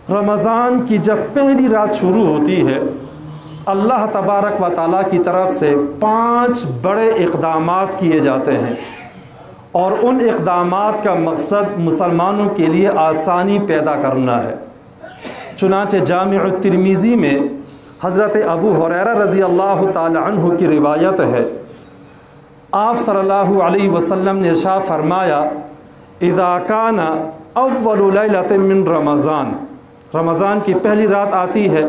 رمضان کی جب پہلی رات شروع ہوتی ہے، اللہ تبارک و تعالیٰ کی طرف سے 5 بڑے اقدامات کیے جاتے ہیں، اور ان اقدامات کا مقصد مسلمانوں کے لیے آسانی پیدا کرنا ہے۔ چنانچہ جامع الترمذی میں حضرت ابو ہریرہ رضی اللہ تعالی عنہ کی روایت ہے، آپ صلی اللہ علیہ وسلم نے ارشاد فرمایا، اذا کان اول لیلۃ من رمضان، رمضان کی پہلی رات آتی ہے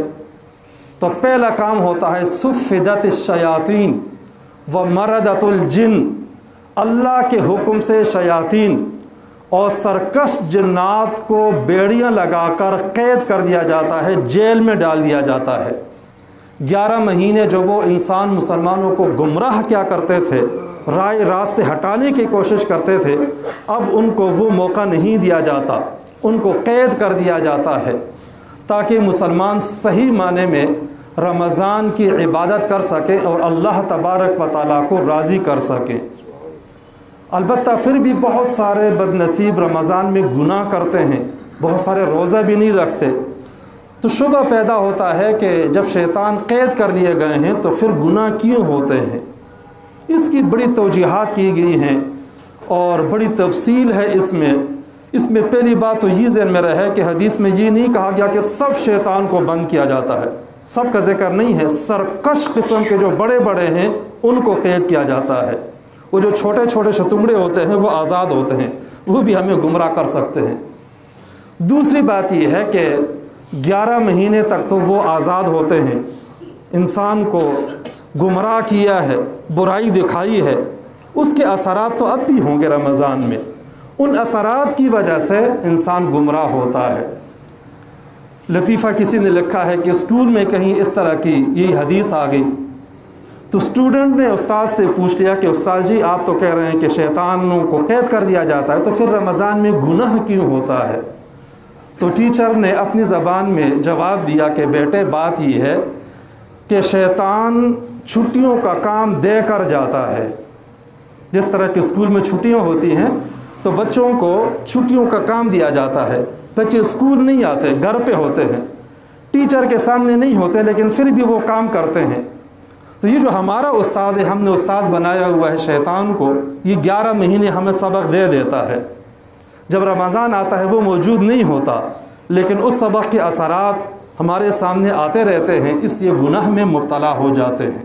تو پہلا کام ہوتا ہے صفدت الشیاطین ومردت الجن، اللہ کے حکم سے شیاطین اور سرکش جنات کو بیڑیاں لگا کر قید کر دیا جاتا ہے، جیل میں ڈال دیا جاتا ہے۔ 11 مہینے جو وہ انسان مسلمانوں کو گمراہ کیا کرتے تھے، رائے راست سے ہٹانے کی کوشش کرتے تھے، اب ان کو وہ موقع نہیں دیا جاتا، ان کو قید کر دیا جاتا ہے تاکہ مسلمان صحیح معنی میں رمضان کی عبادت کر سکیں اور اللہ تبارک و تعالیٰ کو راضی کر سکیں۔ البتہ پھر بھی بہت سارے بد نصیب رمضان میں گناہ کرتے ہیں، بہت سارے روزہ بھی نہیں رکھتے، تو شبہ پیدا ہوتا ہے کہ جب شیطان قید کر لیے گئے ہیں تو پھر گناہ کیوں ہوتے ہیں۔ اس کی بڑی توجیحات کی گئی ہیں اور بڑی تفصیل ہے اس میں پہلی بات تو یہ ذہن میں رہے کہ حدیث میں یہ نہیں کہا گیا کہ سب شیطان کو بند کیا جاتا ہے، سب کا ذکر نہیں ہے، سرکش قسم کے جو بڑے بڑے ہیں ان کو قید کیا جاتا ہے، وہ جو چھوٹے چھوٹے شتنگڑے ہوتے ہیں وہ آزاد ہوتے ہیں، وہ بھی ہمیں گمراہ کر سکتے ہیں۔ دوسری بات یہ ہے کہ 11 مہینے تک تو وہ آزاد ہوتے ہیں، انسان کو گمراہ کیا ہے، برائی دکھائی ہے، اس کے اثرات تو اب بھی ہوں گے رمضان میں، ان اثرات کی وجہ سے انسان گمراہ ہوتا ہے۔ لطیفہ کسی نے لکھا ہے کہ اسکول میں کہیں اس طرح کی یہی حدیث آ گئی تو اسٹوڈنٹ نے استاد سے پوچھ لیا کہ استاد جی آپ تو کہہ رہے ہیں کہ شیطانوں کو قید کر دیا جاتا ہے، تو پھر رمضان میں گناہ کیوں ہوتا ہے؟ تو ٹیچر نے اپنی زبان میں جواب دیا کہ بیٹے بات یہ ہے کہ شیطان چھٹیوں کا کام دے کر جاتا ہے، جس طرح کہ اسکول میں چھٹیاں ہوتی ہیں تو بچوں کو چھٹیوں کا کام دیا جاتا ہے، بچے اسکول نہیں آتے، گھر پہ ہوتے ہیں، ٹیچر کے سامنے نہیں ہوتے لیکن پھر بھی وہ کام کرتے ہیں۔ تو یہ جو ہمارا استاد ہے، ہم نے استاد بنایا ہوا ہے شیطان کو، یہ 11 مہینے ہمیں سبق دے دیتا ہے، جب رمضان آتا ہے وہ موجود نہیں ہوتا، لیکن اس سبق کے اثرات ہمارے سامنے آتے رہتے ہیں، اس لیے گناہ میں مبتلا ہو جاتے ہیں۔